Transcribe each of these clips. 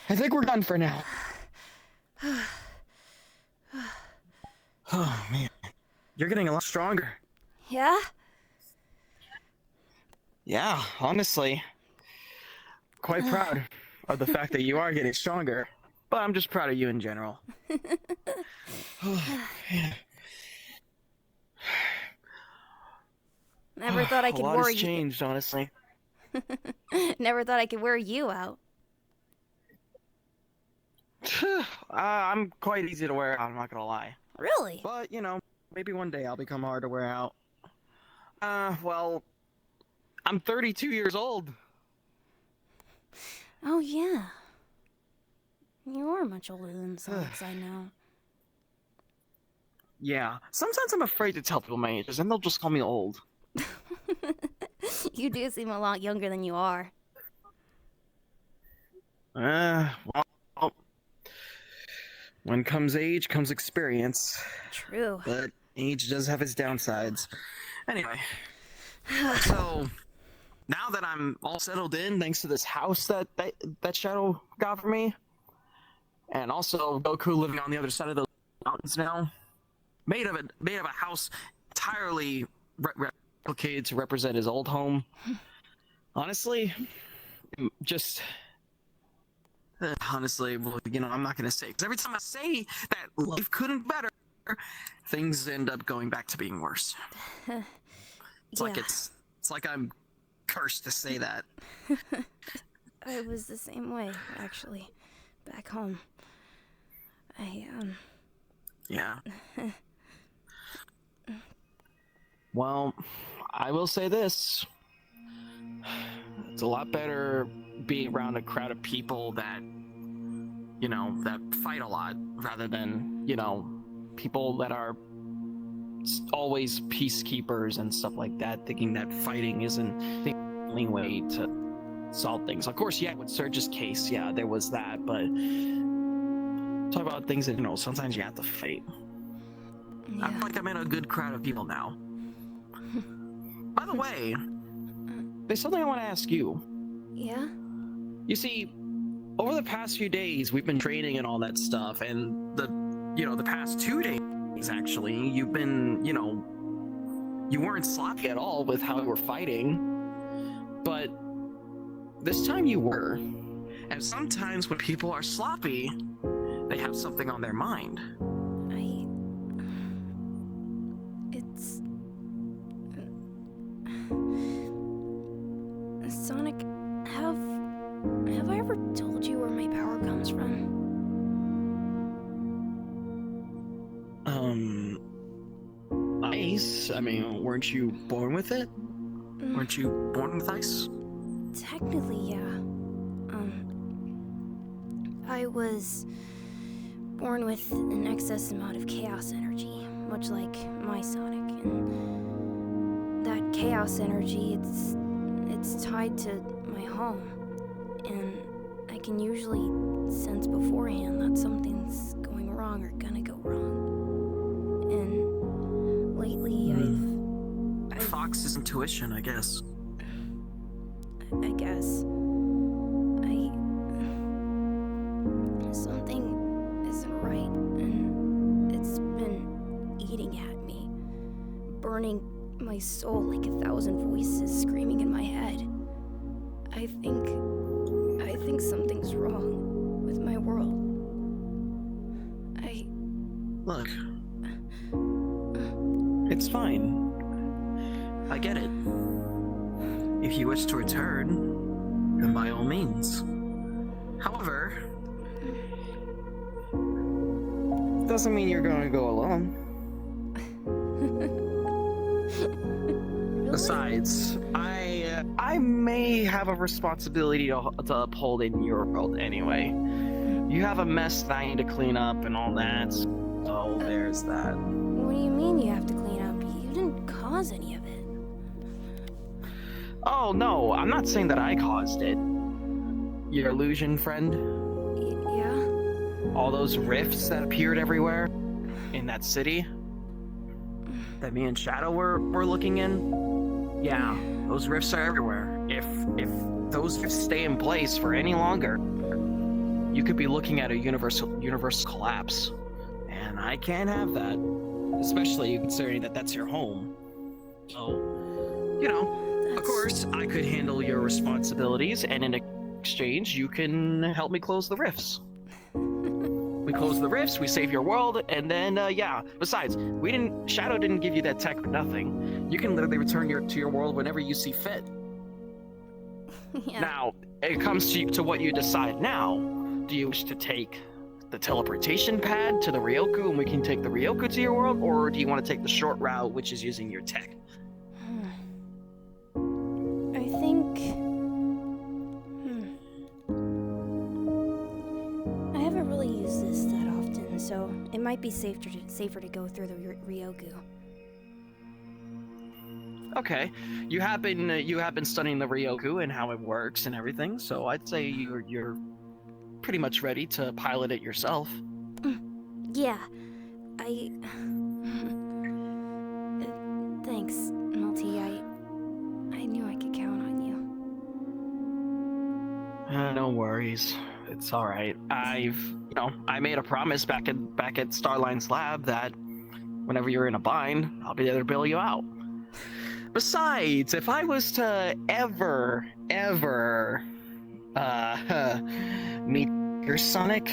I think we're done for now. Oh, man. You're getting a lot stronger. Yeah? Yeah, honestly. Quite proud of the fact that you are getting stronger. But I'm just proud of you in general. Oh, man. Never thought I A could lot wear has you. changed, honestly. Never thought I could wear you out. I'm quite easy to wear out, I'm not gonna lie. Really? But, you know, maybe one day I'll become hard to wear out. Well, I'm 32 years old. Oh, yeah. You are much older than the Sonics I know. Yeah, sometimes I'm afraid to tell people my age, and they'll just call me old. You do seem a lot younger than you are. Well, when comes age, comes experience. True. But age does have its downsides. Anyway, so now that I'm all settled in, thanks to this house that Shadow got for me, and also Goku living on the other side of those mountains now, made of a house entirely replicated to represent his old home. Honestly, just. Honestly, well, you know, I'm not gonna say, because every time I say that life couldn't be better, things end up going back to being worse. It's like I'm cursed to say that. I was the same way, actually, back home. Yeah. Well, I will say this. It's a lot better being around a crowd of people that, you know, that fight a lot, rather than, you know, people that are always peacekeepers and stuff like that, thinking that fighting isn't the only way to solve things. Of course, yeah, with Surge's case, yeah, there was that, but talk about things that, you know, sometimes you have to fight. Yeah. I feel like I'm in a good crowd of people now. By the way, there's something I want to ask you. Yeah? You see, over the past few days, we've been training and all that stuff, and the past 2 days, actually, you've been, you know, you weren't sloppy at all with how you were fighting, but this time you were. And sometimes when people are sloppy, they have something on their mind. Sonic, have I ever told you where my power comes from? Ice? I mean, weren't you born with it? Weren't you born with ice? Technically, yeah. I was born with an excess amount of chaos energy, much like my Sonic, and that chaos energy, it's tied to my home, and I can usually sense beforehand that something's going wrong or gonna go wrong. And lately, I've Fox's intuition, I guess. I guess. Something isn't right, and it's been eating at me, burning my soul like 1,000 voices screaming in my head. I think something's wrong with my world. Look. It's fine. I get it. If you wish to return, then by all means. However, doesn't mean you're going to go alone. Really? Besides, I may have a responsibility to uphold in your world anyway. You have a mess that I need to clean up and all that. So there's that. What do you mean you have to clean up? You didn't cause any of it. Oh no, I'm not saying that I caused it. Your illusion friend? Yeah? All those rifts that appeared everywhere in that city that me and Shadow were looking in? Yeah, those rifts are everywhere. If those rifts stay in place for any longer, you could be looking at a universe collapse. And I can't have that. Especially considering that that's your home. So, you know, of course, I could handle your responsibilities, and in exchange, you can help me close the rifts. We close the rifts, we save your world, and then, yeah. Besides, Shadow didn't give you that tech for nothing. You can literally return to your world whenever you see fit. Yeah. Now, it comes to what you decide now. Do you wish to take the teleportation pad to the Ryoku and we can take the Ryoku to your world, or do you want to take the short route, which is using your tech? I think... I haven't really used this that often, so it might be safer to go through the Ryoku. Okay, you have been studying the Ryoku and how it works and everything, so I'd say you're pretty much ready to pilot it yourself. Yeah, thanks, Multi. I knew I could count on you. No worries, it's all right. I made a promise back at Starline's lab that whenever you're in a bind, I'll be there to bail you out. Besides, if I was to ever meet your Sonic,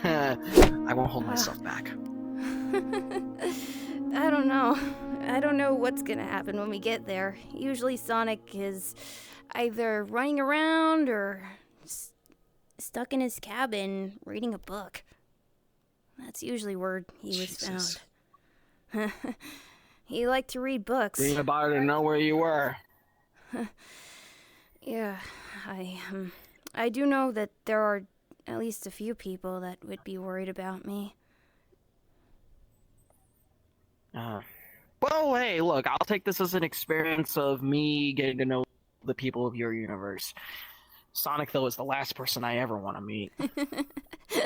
I won't hold myself back. I don't know. I don't know what's gonna happen when we get there. Usually Sonic is either running around or stuck in his cabin reading a book. That's usually where he was found. He liked to read books. Being about to know where you were. Yeah, I do know that there are at least a few people that would be worried about me. Well, hey, look, I'll take this as an experience of me getting to know the people of your universe. Sonic, though, is the last person I ever want to meet.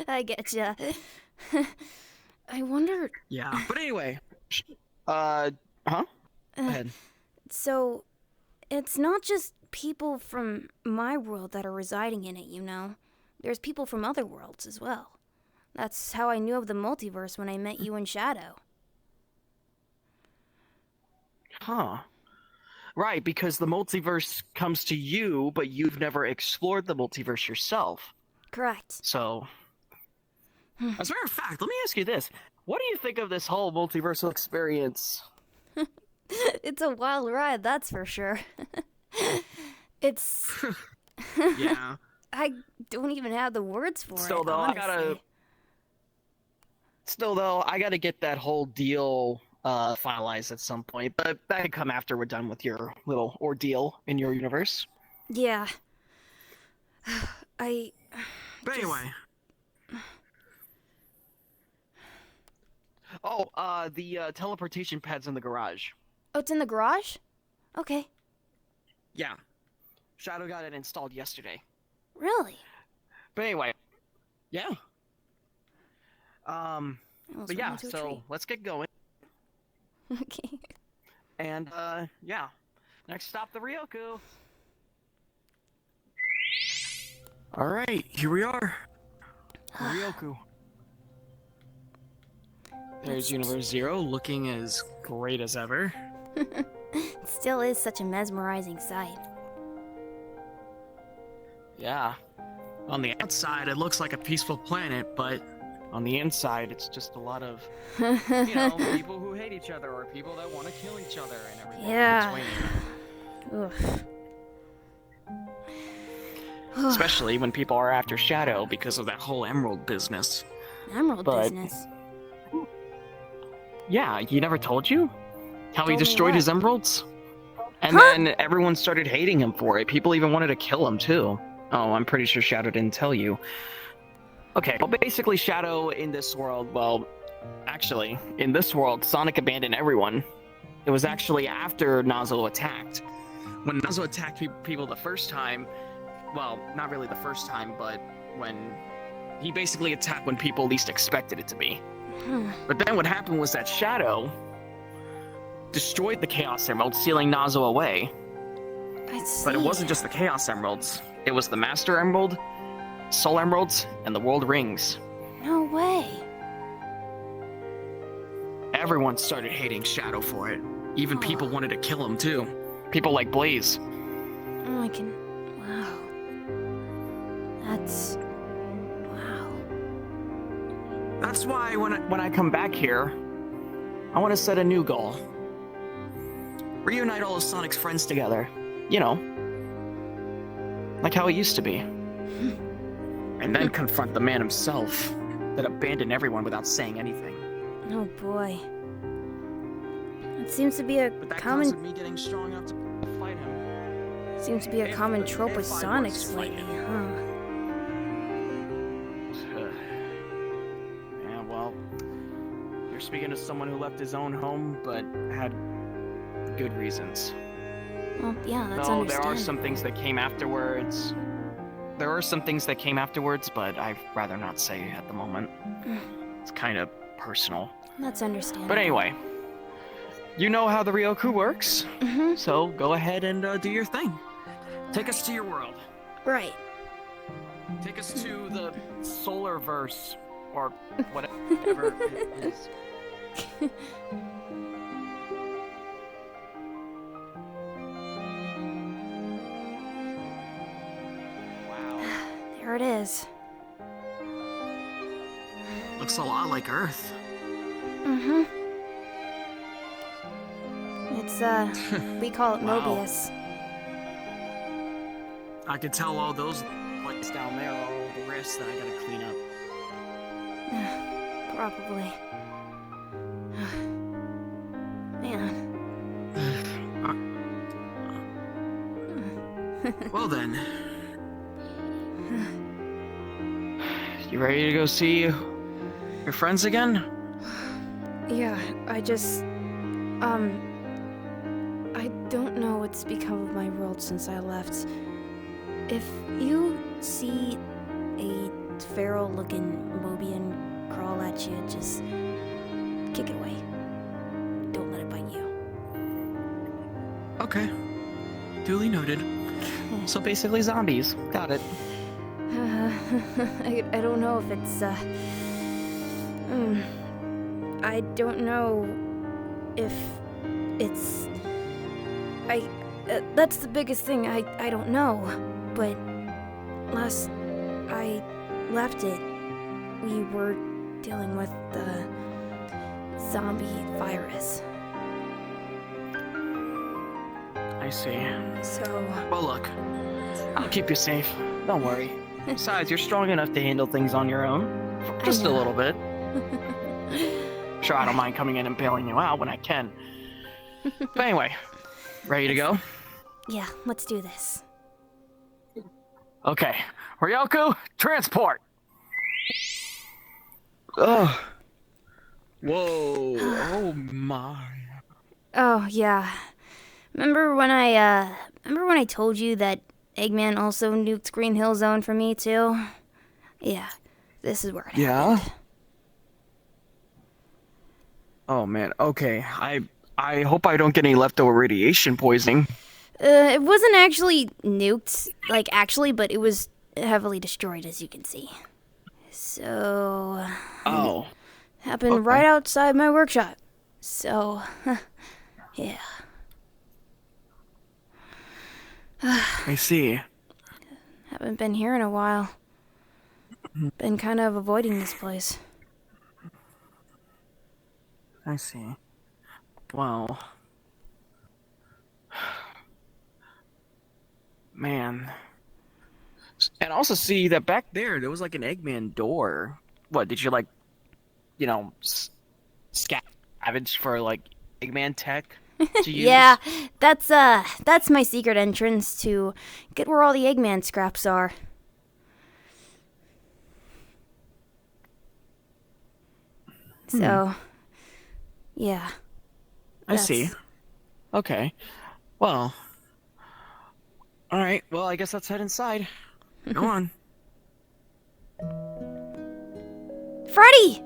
I getcha. I wonder... Yeah, but anyway... Go ahead. So, it's not just people from my world that are residing in it, you know? There's people from other worlds as well. That's how I knew of the multiverse when I met you and Shadow. Huh. Right, because the multiverse comes to you, but you've never explored the multiverse yourself. Correct. So, as a matter of fact, let me ask you this. What do you think of this whole multiversal experience? It's a wild ride, that's for sure. It's... Yeah. I don't even have the words for Still, it, though, honestly. I gotta get that whole deal finalized at some point, but that could come after we're done with your little ordeal in your universe. Yeah. But anyway. Oh, the teleportation pad's in the garage. Oh, it's in the garage? Okay. Yeah. Shadow got it installed yesterday. Really? But anyway. Yeah. But yeah, so let's get going. Okay. And, yeah. Next stop, the Ryoku. Alright, here we are. The Ryoku. There's Universe Zero, looking as great as ever. It still is such a mesmerizing sight. Yeah. On the outside, it looks like a peaceful planet, but on the inside, it's just a lot of, people who hate each other or people that want to kill each other and everything. Yeah. Especially when people are after Shadow because of that whole Emerald business. Emerald business? Yeah, he never told you? How he Told me destroyed what? his emeralds? And then everyone started hating him for it. People even wanted to kill him, too. Oh, I'm pretty sure Shadow didn't tell you. Okay, well, basically, Shadow in this world, actually, in this world, Sonic abandoned everyone. It was actually after Nazo attacked. When Nazo attacked people the first time, well, not really the first time, but when he basically attacked when people least expected it to be. But then what happened was that Shadow destroyed the Chaos Emeralds, sealing Nazo away. I see. But it wasn't just the Chaos Emeralds. It was the Master Emerald, soul emeralds, and the world rings. No way. Everyone started hating Shadow for it. Even people wanted to kill him too. People like Blaze. Oh, I can. Wow. That's. Wow. That's why when I come back here, I want to set a new goal. Reunite all of Sonic's friends together. You know, like how it used to be. And then confront the man himself that abandoned everyone without saying anything. Oh boy. It seems to be a But that common. comes with me getting strong enough to fight him. Seems to be a common trope with if I Sonics was lately, fighting. huh? Yeah, well, you're speaking to someone who left his own home, but had good reasons. Well, yeah, that's No, there understandable. are some things that came afterwards. But I'd rather not say at the moment. It's kind of personal. That's understandable. But anyway, you know how the Ryoku works, Mm-hmm. so go ahead and do your thing. Take us to your world. Right. Take us to the solar verse, or whatever it is. Wow. There it is. Looks a lot like Earth. Mm-hmm. It's, we call it Wow. Mobius. I could tell all those lights down there are all the risks that I gotta clean up. Probably. Man. Well then. You ready to go see your friends again? Yeah, I just... I don't know what's become of my world since I left. If you see a feral-looking Mobian crawl at you, just kick it away. Don't let it bite you. Okay. Duly noted. So basically zombies. Got it. I don't know if it's, I don't know if it's... that's the biggest thing, I don't know. But last I left it, we were dealing with the zombie virus. I see. So, Well, look. I'll keep you safe. Don't worry. Besides, you're strong enough to handle things on your own. Just a know. little bit. Sure, I don't mind coming in and bailing you out when I can. But anyway, ready to go? yeah, let's do this. Okay. Ryoku, transport! Ugh. Whoa. Oh my. Oh, yeah. Remember when I told you that Eggman also nuked Green Hill Zone for me, too? Yeah, this is where it happened. Oh man. Okay. I hope I don't get any leftover radiation poisoning. It wasn't actually nuked, but it was heavily destroyed, as you can see. So... Oh. happened Okay. right outside my workshop. So, yeah. I see. Haven't been here in a while. Been kind of avoiding this place. I see. Well. Man. And also see that back there was like an Eggman door. What, did you like, scavenge for like Eggman tech to use? Yeah, that's my secret entrance to get where all the Eggman scraps are. So, yeah. I see. That's- Okay. Well. Alright, well, I guess let's head inside. Go on. Freddy!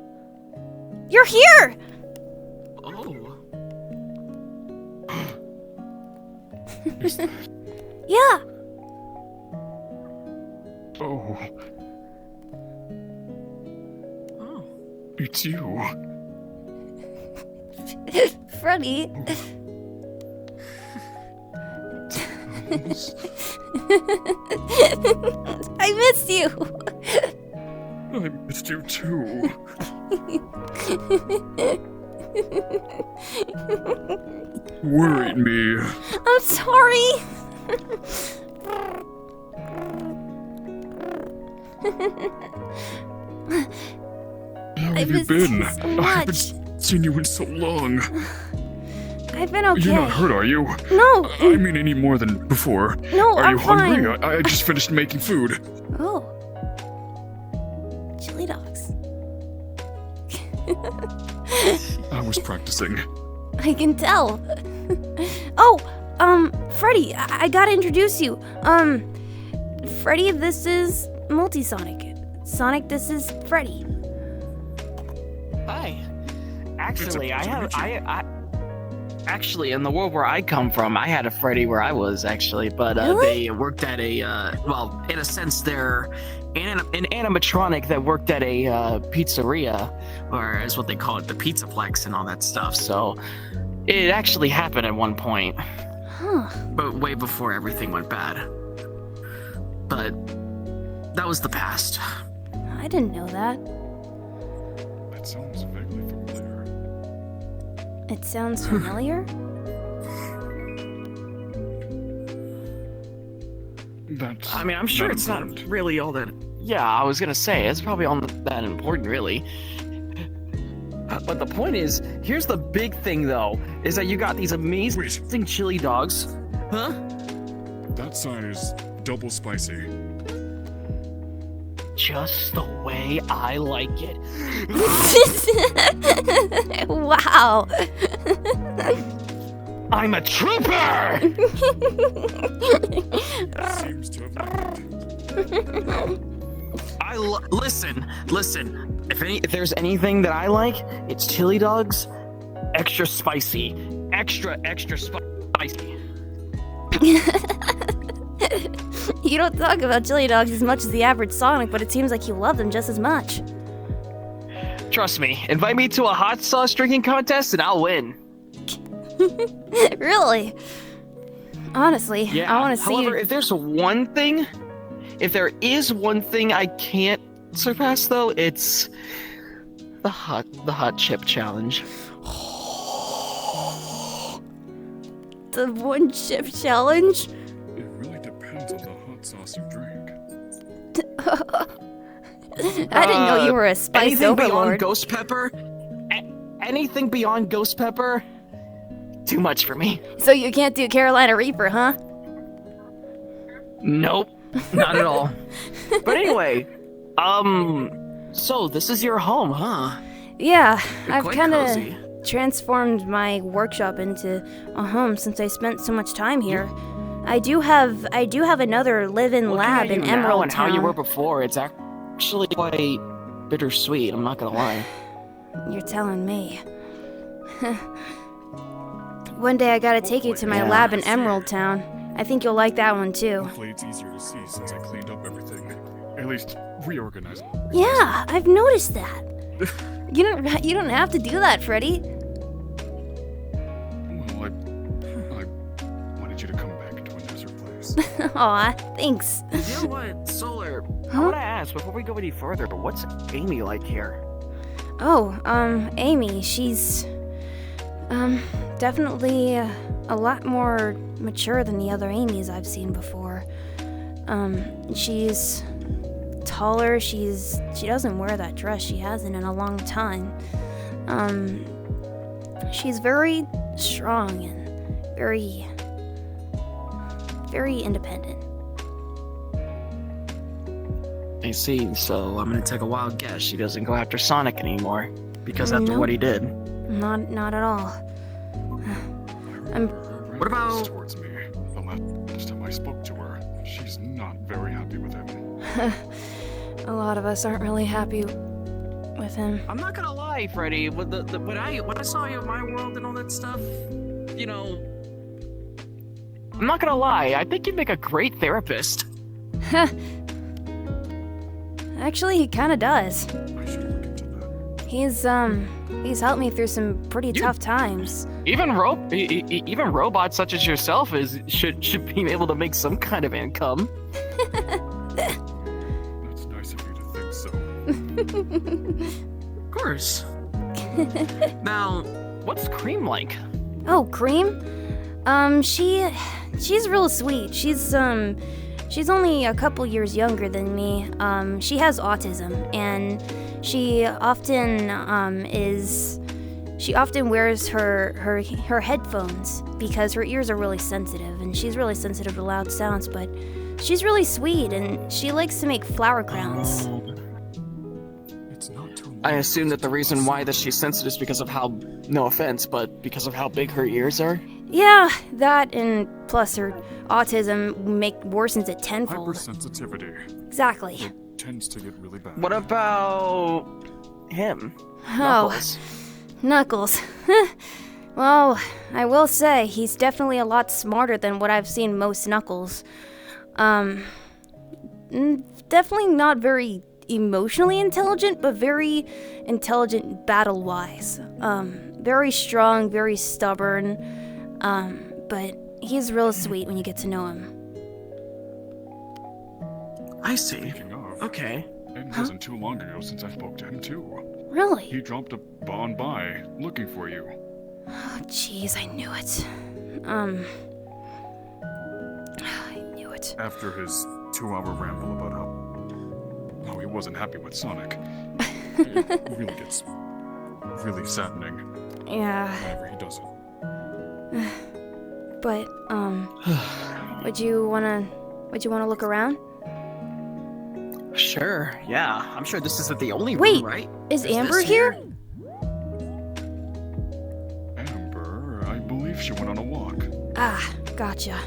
You're here! Oh. Yeah. Oh, It's you. Freddy. I missed you. I missed you too. Worried me. I'm sorry. How I have you missed been? you so I haven't much. seen you in so long. I've been okay. You're not hurt, are you? No. I mean any more than before. No, Are I'm you hungry? fine. I just finished making food. Oh. Chili dogs. I was practicing. I can tell. Oh, Freddy, I gotta introduce you. Freddy, this is Multi-Sonic. Sonic, this is Freddy. Hi. Actually, It's a pleasure to meet you. I actually, in the world where I come from, I had a Freddy where I was actually, but Really? they worked at a well, in a sense, they're an animatronic that worked at a pizzeria, or is what they call it, the Pizzaplex and all that stuff. So it actually happened at one point, Huh. but way before everything went bad. But that was the past. I didn't know that. That sounds vaguely familiar. It sounds familiar? That's I mean, I'm sure it's not important. really all that. Yeah, I was gonna say it's probably all that important, really. But the point is, here's the big thing, though, is that you got these amazing chili dogs. Huh? That size, double spicy. Just the way I like it. Wow. I'm a trooper! Seems to have landed. Listen. If there's anything that I like, it's chili dogs, extra spicy, extra spicy. You don't talk about chili dogs as much as the average Sonic, but it seems like you love them just as much. Trust me, invite me to a hot sauce drinking contest and I'll win. Really? Honestly, Yeah. I want to see However, you. if there is one thing I can't surpass, though, it's the hot chip challenge. The one chip challenge? It really depends on the hot sauce you drink. I didn't know you were a spice Anything beyond overlord. ghost pepper? Anything beyond ghost pepper? Too much for me. So you can't do Carolina Reaper, huh? Nope, not at all. But anyway, so this is your home, huh? Yeah, You're I've quite kind cozy. of transformed my workshop into a home since I spent so much time here. I do have another live-in Looking lab at in you now Emerald and Town. how you were before, it's actually quite bittersweet. I'm not gonna lie. You're telling me. One day I gotta take you to my Yeah. lab in Emerald Town. I think you'll like that one too. Hopefully it's easier to see since I cleaned up everything. At least reorganized. Yeah, I've noticed that. You don't have to do that, Freddy. Well, I wanted you to come back to a nicer place. Aw, thanks. You know what, Solar? I Huh? want to ask before we go any further. What's Amy like here? Oh, Amy, she's definitely a lot more mature than the other Amy's I've seen before. She's taller, she doesn't wear that dress, she hasn't in a long time. She's very strong and very independent. I see. So I'm gonna take a wild guess. She doesn't go after Sonic anymore because after Nope. what he did. Not at all. What about- towards me? The last time I spoke to her, she's not very happy with him. A lot of us aren't really happy with him. I'm not gonna lie, Freddy. When I saw you in my world and all that stuff, you know, I'm not gonna lie. I think you'd make a great therapist. Actually, he kinda does. I should look into that. He's helped me through some pretty tough times. Even even robots such as yourself should be able to make some kind of income. That's nice of you to think so. Of course. Now, what's Cream like? Oh, Cream? She's real sweet. She's only a couple years younger than me. She has autism, and she often wears her headphones because her ears are really sensitive, and she's really sensitive to loud sounds, but she's really sweet, and she likes to make flower crowns. I assume that the reason why that she's sensitive is because of how, no offense, but because of how big her ears are? Yeah, that, and plus her autism worsens it tenfold. Hypersensitivity. Exactly. It tends to get really bad. What about him? Oh, Knuckles. Well, I will say, he's definitely a lot smarter than what I've seen most Knuckles. Definitely not very emotionally intelligent, but very intelligent battle-wise. Very strong, very stubborn, but he's real sweet when you get to know him. I see. Speaking of, Okay. it wasn't too long ago since I spoke to him too. Really? He dropped a bomb by looking for you. Oh, jeez, I knew it. I knew it. After his 2-hour ramble about how he wasn't happy with Sonic. It really gets really saddening Yeah, whenever he does it. but, would you wanna look around? Sure, yeah. I'm sure this isn't the only Wait, room, right? is There's Amber this here? Amber, I believe she went on a walk. Ah, gotcha.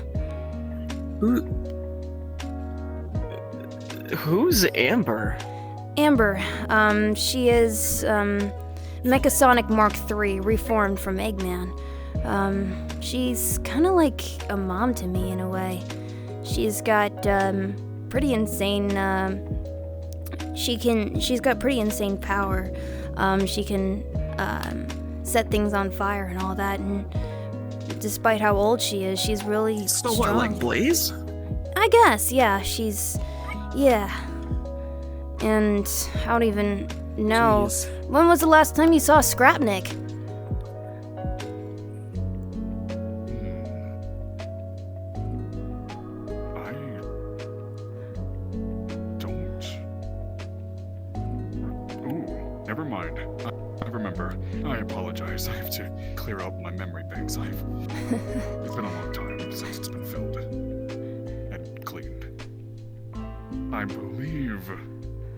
Who's Amber? Amber, she is, Mechasonic Mark III, reformed from Eggman. She's kinda like a mom to me in a way. She's got, pretty insane, she's got pretty insane power. She can, set things on fire and all that, and despite how old she is, she's really So strong. what, like Blaze? I guess, yeah, yeah. And I don't even know. Jeez. When was the last time you saw Scrapnik? I don't. Ooh, never mind. I remember. I apologize. I have to clear out my memory banks. It's been a long time since it's been filled and cleaned. I believe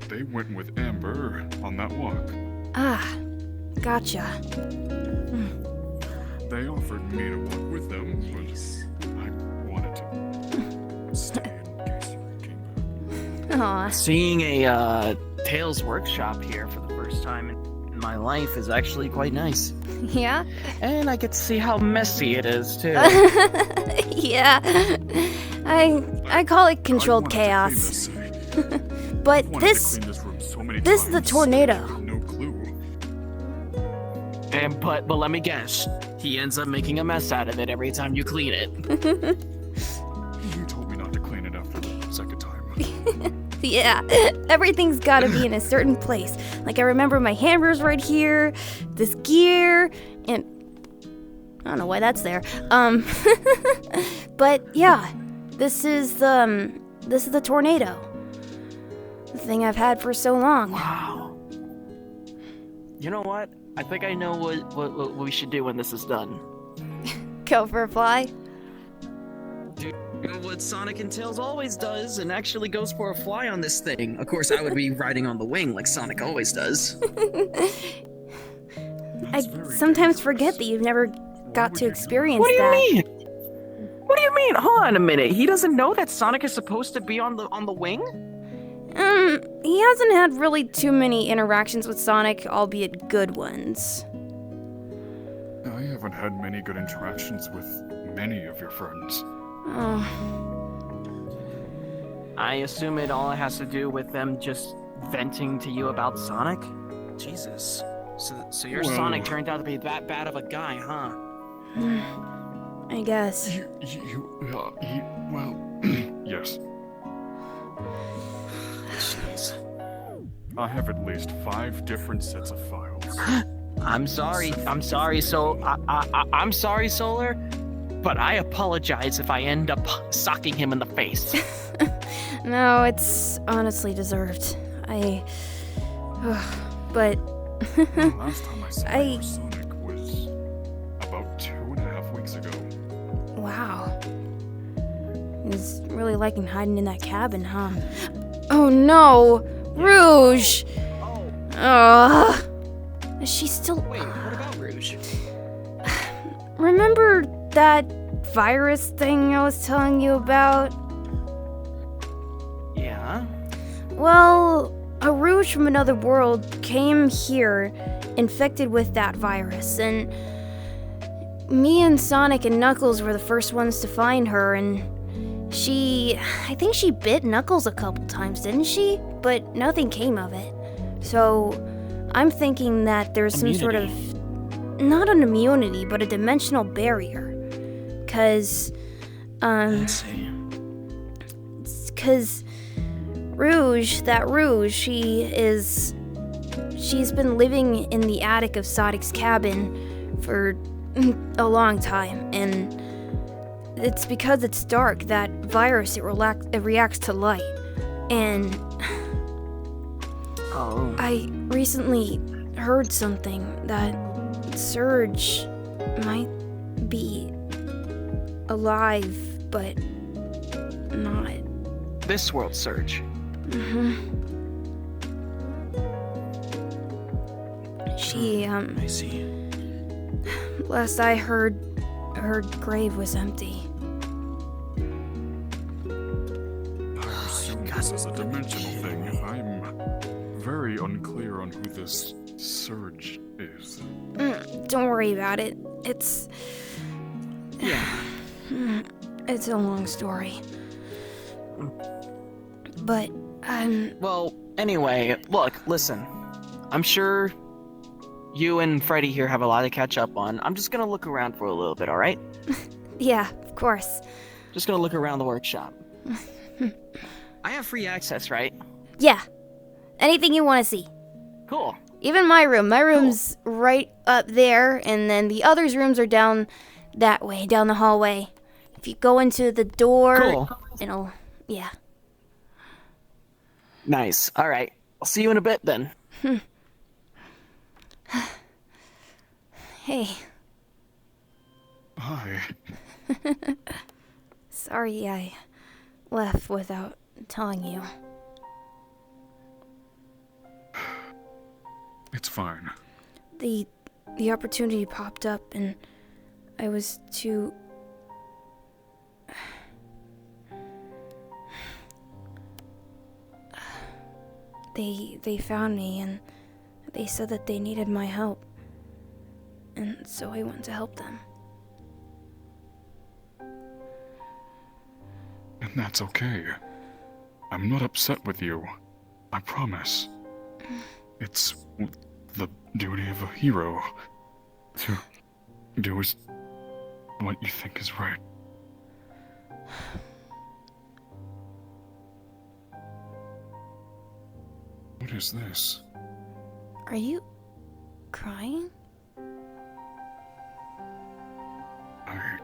they went with Amber on that walk. Ah, gotcha. They offered me to walk with them, but I wanted to stay in case you came back. Aw, Seeing a Tales workshop here for the first time in my life is actually quite nice. yeah? And I get to see how messy it is, too. Yeah. I call it controlled I wanted to clean chaos. this city. But I wanted to this clean this room so many this is the times, tornado. I had no clue. But let me guess. He ends up making a mess out of it every time you clean it. You told me not to clean it after the second time. Yeah, everything's gotta be in a certain place. Like, I remember my hammer's right here, this gear, and I don't know why that's there. But yeah, this is the tornado. The thing I've had for so long. Wow. You know what? I think I know what we should do when this is done. Go for a fly. Do what Sonic and Tails always does and actually goes for a fly on this thing. Of course, I would be riding on the wing like Sonic always does. I That's very sometimes dangerous. forget that you've never got would to you do experience What do you that. mean? What do you mean? Hold on a minute. He doesn't know that Sonic is supposed to be on the wing? He hasn't had really too many interactions with Sonic, albeit good ones. I haven't had many good interactions with many of your friends. Oh, I assume it all has to do with them just venting to you about Sonic? Jesus. So your Well- Sonic turned out to be that bad of a guy, huh? I guess. Well, yes. Jeez. I have at least 5 different sets of files. I'm sorry. I'm sorry. I'm sorry, Solar, but I apologize if I end up socking him in the face. No, it's honestly deserved. But The last time I saw I- your Sonic was about 2.5 weeks ago. wow. He's really liking hiding in that cabin, huh? Oh no! Rouge! Oh, Ugh. Is she still... wait, what about Rouge? Remember that virus thing I was telling you about? Yeah? Well, a Rouge from another world came here infected with that virus, and me and Sonic and Knuckles were the first ones to find her, and I think she bit Knuckles a couple times, didn't she? But nothing came of it. So I'm thinking that there's some sort of, not an immunity, but a dimensional barrier. Cause, Let's see. Cause Rouge, she's been living in the attic of Sonic's cabin for a long time, and it's because it's dark, that virus, it reacts to light. And Oh. I recently heard something that Surge might be alive, but not. This world Surge. She, I see. last I heard, her grave was empty. I assume this is a dimensional thing. I'm very unclear on who this Surge is. Don't worry about it. It's a long story. But, Well, anyway, look, listen. I'm sure you and Freddy here have a lot to catch up on. I'm just gonna look around for a little bit, alright? yeah, of course. Just gonna look around the workshop. I have free access, right? Yeah. Anything you want to see. Cool. Even my room. My room's right up there, and then the others' rooms are down that way, down the hallway. If you go into the door, Cool. yeah. Nice. Alright. I'll see you in a bit then. Hey, Hi. sorry I left without telling you. It's fine. The opportunity popped up, and I was too... They found me, and they said that they needed my help. And so I went to help them. And that's okay. I'm not upset with you. I promise. It's the duty of a hero to do what you think is right. What is this? Are you crying? I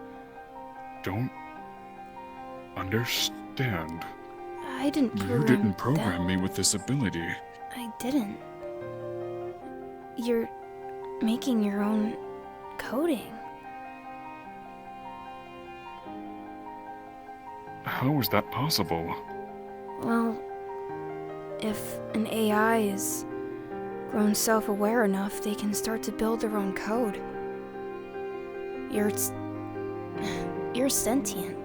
don't understand. I didn't program You didn't that. program me with this ability. I didn't. You're making your own coding. How is that possible? Well, if an AI is grown self-aware enough, they can start to build their own code. You're sentient.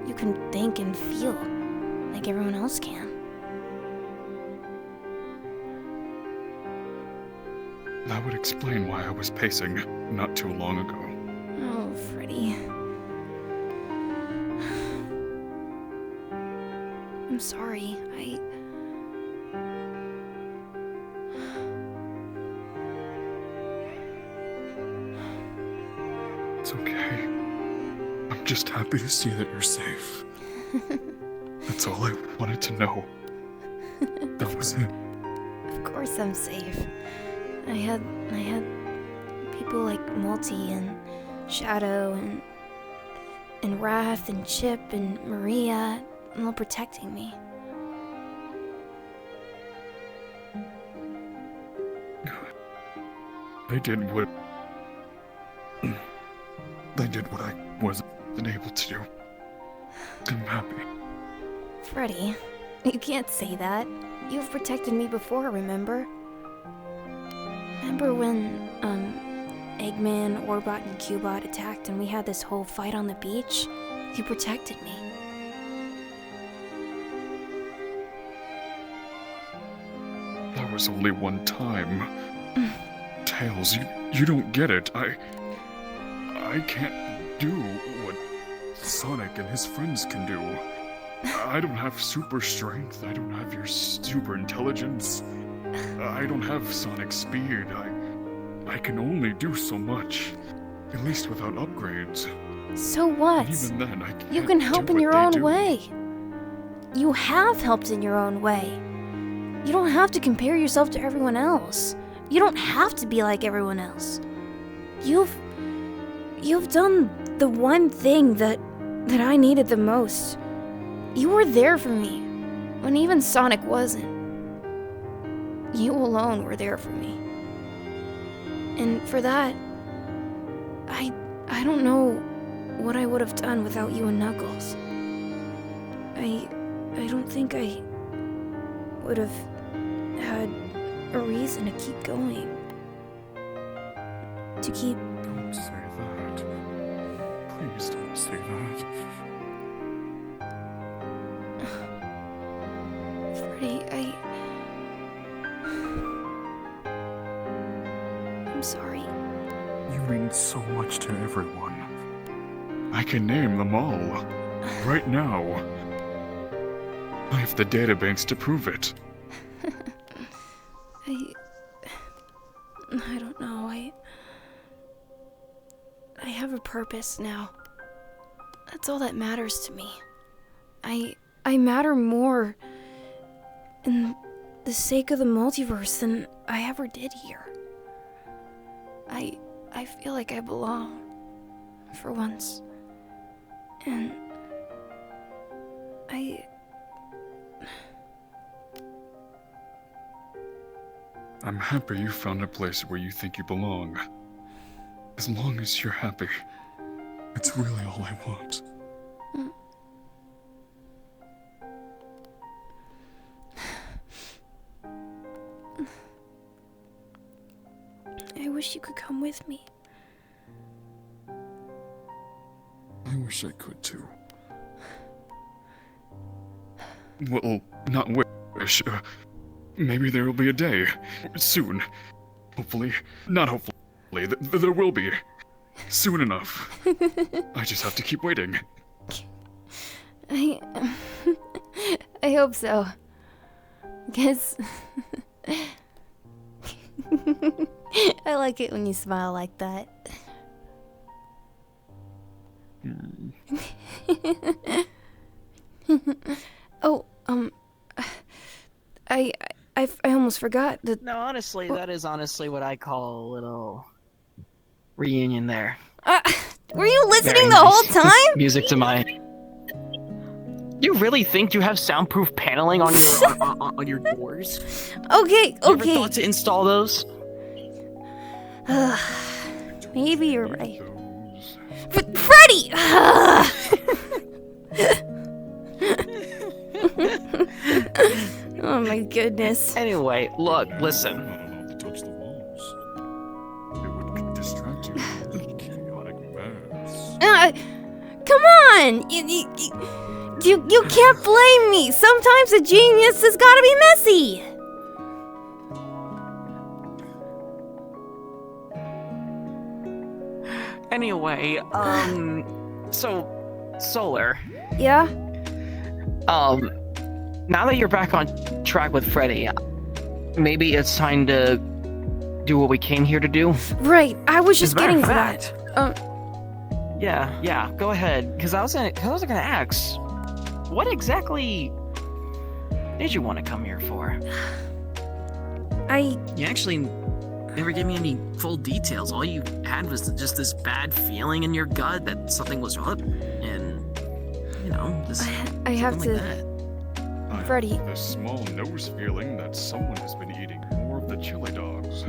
You can think and feel like everyone else can. That would explain why I was pacing not too long ago. Oh, Freddy. I'm sorry. okay. I'm just happy to see that you're safe. That's all I wanted to know. That was it. Of course I'm safe. I had people like Multi and Shadow and Wrath and Chip and Maria all protecting me. They did what I wasn't able to do. I'm happy. Freddy, you can't say that. You've protected me before, remember? Remember when, Eggman, Orbot, and Cubot attacked and we had this whole fight on the beach? You protected me. That was only one time. Tails, you don't get it. I can't do what Sonic and his friends can do. I don't have super strength. I don't have your super intelligence. I don't have Sonic speed. I can only do so much. At least without upgrades. So what? And even then, I can't You can help do in what your they own do. way. You have helped in your own way. You don't have to compare yourself to everyone else. You don't have to be like everyone else. You've done the one thing that I needed the most. You were there for me when even Sonic wasn't. You alone were there for me. And for that, I don't know what I would have done without you and Knuckles. I don't think I would have had a reason to keep going. To keep... Don't say that. Please don't say that. Freddy, I'm sorry. You mean so much to everyone. I can name them all. Right now. I have the databanks to prove it. I don't know. I have a purpose now. That's all that matters to me. I matter more in the sake of the multiverse than I ever did here. I feel like I belong for once. And I'm happy you found a place where you think you belong. As long as you're happy, it's really all I want. I wish you could come with me. I wish I could too. Well, not wish. Maybe there will be a day. Soon. Hopefully. Not hopefully. There will be. Soon enough. I just have to keep waiting. I hope so. Because I like it when you smile like that. Oh, I almost forgot that. No, honestly, that is honestly what I call a little reunion there. Were you listening Very the nice. whole time? Music to my... You really think you have soundproof paneling on your on your doors? Okay, You ever okay. thought to install those? Maybe you're right. But Freddy! Oh my goodness. Anyway, look, listen. Not touch the walls. It would distract you from the chaotic mess. Come on! You can't blame me. Sometimes a genius has gotta be messy. Anyway, so, Solar, Yeah? now that you're back on track with Freddy, maybe it's time to do what we came here to do? Right, I was just As a matter getting of to that. fact, Yeah, go ahead. Because I was gonna ask, what exactly did you want to come here for? You actually never gave me any full details. All you had was just this bad feeling in your gut that something was up, and just I have something to. like that. Freddy. This small nose feeling that someone has been eating more of the chili dogs.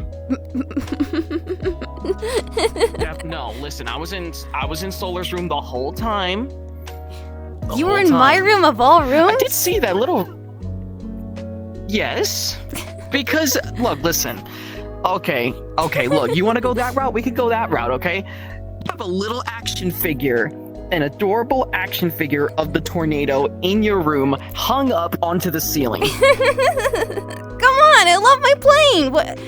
No, listen. I was in Solar's room the whole time. You were in my room of all rooms? I did see that little. Yes, because look, listen. Okay, look. You want to go that route? We could go that route. Okay. You have a little action figure, an adorable action figure of the tornado in your room, hung up onto the ceiling. Come on, I love my plane. What?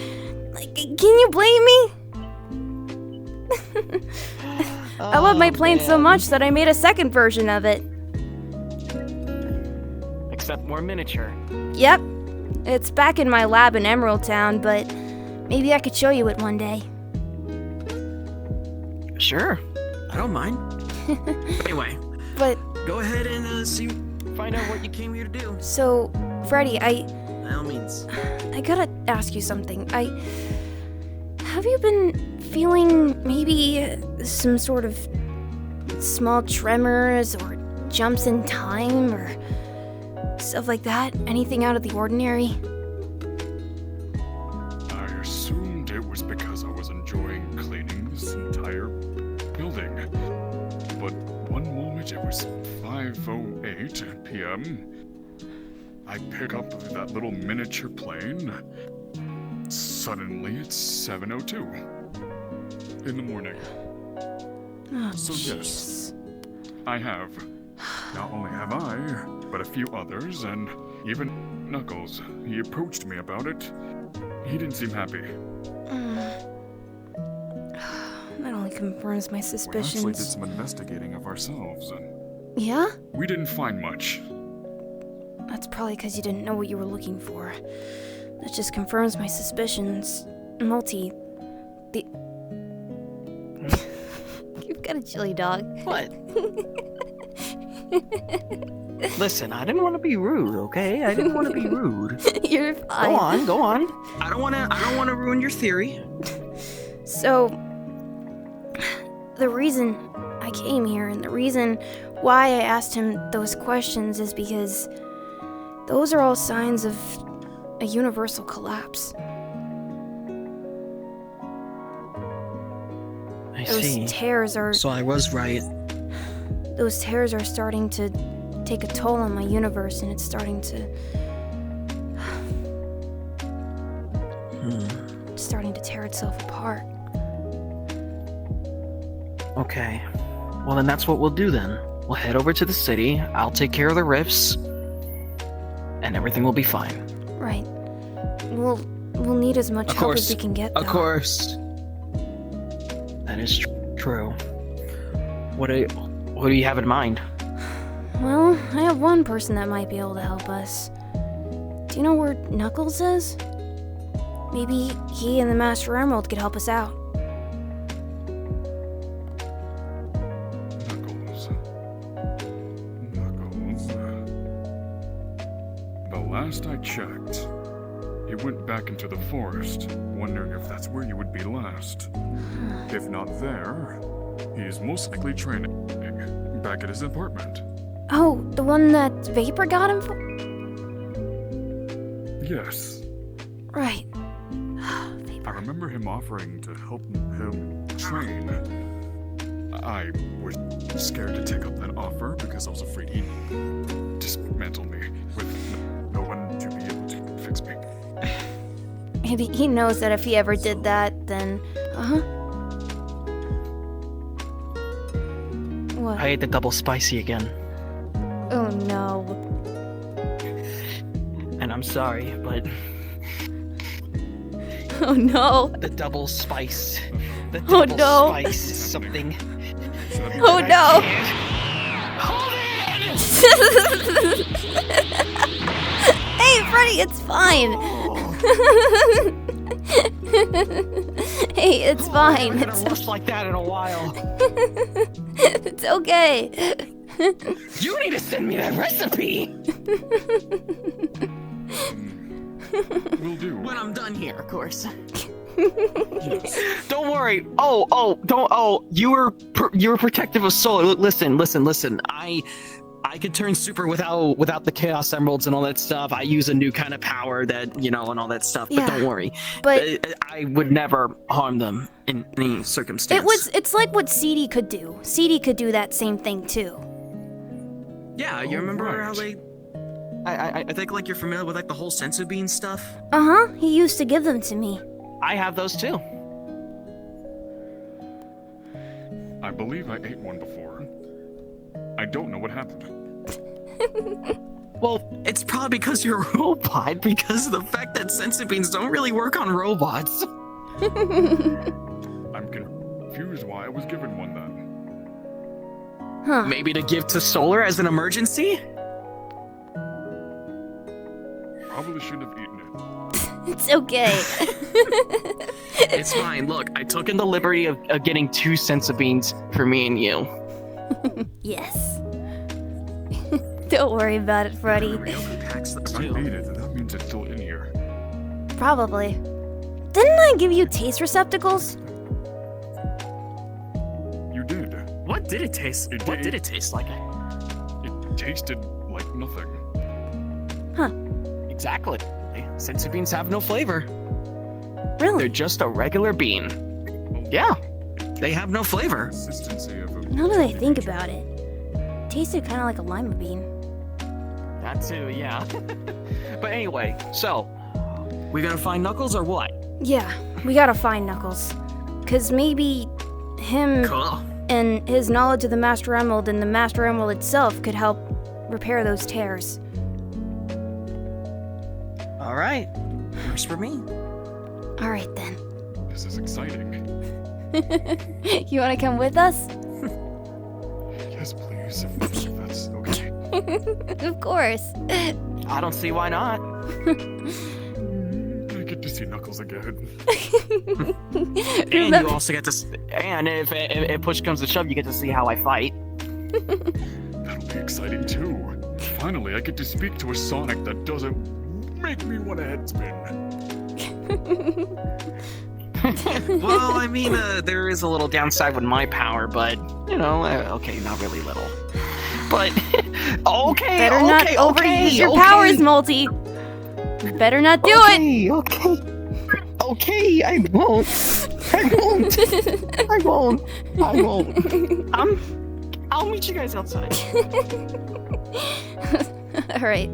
Like, can you blame me? I love my plane so much that I made a second version of it. Except more miniature. Yep. It's back in my lab in Emerald Town, but maybe I could show you it one day. Sure, I don't mind. Anyway, But go ahead and find out what you came here to do. so, Freddy, By all means. I gotta ask you something. Have you been feeling maybe some sort of small tremors or jumps in time or stuff like that? Anything out of the ordinary? I assumed it was because I was enjoying cleaning this entire building. But one moment it was 5:08 p.m. I pick up that little miniature plane. Suddenly it's 7:02 in the morning. Oh, So yes, I have. Not only have I, but a few others, and even Knuckles. He approached me about it. He didn't seem happy. That only confirms my We actually did suspicions. some investigating of ourselves, and Yeah? we didn't find much. That's probably because you didn't know what you were looking for. That just confirms my suspicions. Multi. You've got a chili dog. What? Listen, I didn't want to be rude, okay? I didn't want to be rude. You're fine. Go on. I don't want to ruin your theory. So, the reason I came here and the reason why I asked him those questions is because those are all signs of a universal collapse. I Those see. tears are So I was right. those tears are starting to take a toll on my universe, and it's starting to tear itself apart. Okay. Well, then that's what we'll do then. We'll head over to the city. I'll take care of the rifts, and everything will be fine. Right. We'll need as much help as we can get, though. Of course. That is true. What do you have in mind? Well, I have one person that might be able to help us. Do you know where Knuckles is? Maybe he and the Master Emerald could help us out. Knuckles. The last I checked, he went back into the forest, wondering if that's where you would be last. If not there, he is most likely training back at his apartment. Oh, the one that Vapor got him for? Yes. Right. I remember him offering to help him train. I was scared to take up that offer because I was afraid he'd dismantle me with no one to be able to fix me. He knows that if he ever did that, then... What? I ate the double spicy again. Oh no. And I'm sorry, but Oh no. the double spice. The Oh, double no. spice is something. Oh no. Hold it! Hey, Freddy, it's fine. Hey, It's Oh, fine. I haven't had It's, a rush like that in a while. it's okay. You need to send me that recipe Will do. when I'm done here, of course. Yes. Don't worry. You were protective of Solar. Listen. I could turn super without the Chaos Emeralds and all that stuff. I use a new kind of power that, and all that stuff. Yeah, but don't worry. but I would never harm them in any circumstance. it's like what CD could do. CD could do that same thing too. Yeah, you Oh, remember right. how they... I think, like, you're familiar with, like, the whole sensu bean stuff? Uh-huh, he used to give them to me. I have those, too. I believe I ate one before. I don't know what happened. Well, it's probably because you're a robot, because of the fact that sensu beans don't really work on robots. I'm confused why I was given one then. Huh. Maybe to give to Solar as an emergency? Probably shouldn't have eaten it. It's okay. It's fine. Look, I took in the liberty of getting 2 sensu beans for me and you. Yes. Don't worry about it, Freddy. Packs the If I two. ate it, that means it's still in here. Probably. Didn't I give you taste receptacles? You did. What did it taste? It What did. did it taste like? It tasted like nothing. Huh. Exactly. Sensu beans have no flavor. They're Really? just a regular bean. Yeah, they have no flavor. Consistency of a Now that I think about it, tasted kind of like a lima bean. That too, yeah. But anyway, so we gonna find Knuckles or what? Yeah, we gotta find Knuckles. 'Cause maybe him Cool. and his knowledge of the Master Emerald and the Master Emerald itself could help repair those tears. All right, works for me. Alright then. This is exciting. You wanna come with us? Yes, please. If that's okay. Of course. I don't see why not. I get to see Knuckles again. And you also get to, and if push comes to shove, you get to see how I fight. That'll be exciting too. Finally, I get to speak to a Sonic that doesn't make me want a head spin. Well, I mean, there is a little downside with my power, but okay, not really little. But okay, Better not overuse your powers, Multi. Better not do it. Okay, I won't. I'll meet you guys outside. Alright.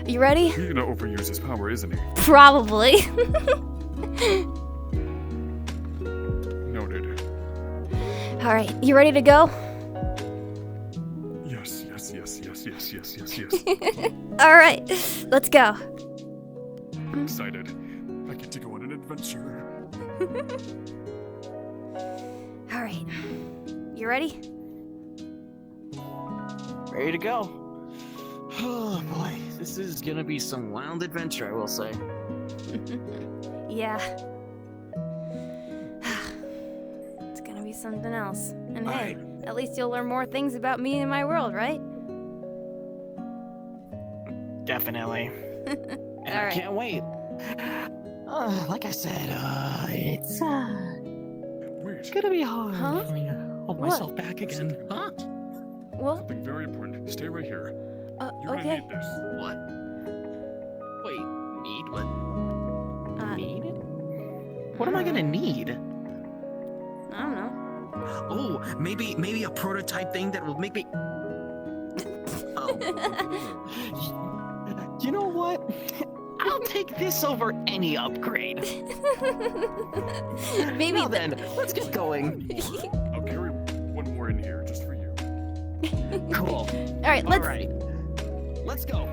You ready? He's gonna overuse his power, isn't he? Probably. Noted. Alright, you ready to go? Yes. Alright, let's go. I'm excited. I get to go on an adventure. Alright. You ready? Ready to go. Oh boy, this is gonna be some wild adventure, I will say. Yeah. It's gonna be something else. And hey, Alright. at least you'll learn more things about me and my world, right? Definitely. And I Alright. can't wait. Like I said, it's Wait, gonna be hard Huh? for me to hold What? myself back again. Huh? Well, something very important. Stay right here. You're gonna okay. need this. What? Wait, need what? Need? What am I gonna need? I don't know. Oh, maybe a prototype thing that will make me. Oh. You know what? I'll take this over any upgrade. Maybe Now then, let's get going. I'll carry one more in here just for you. Cool. Alright, All right. Let's go.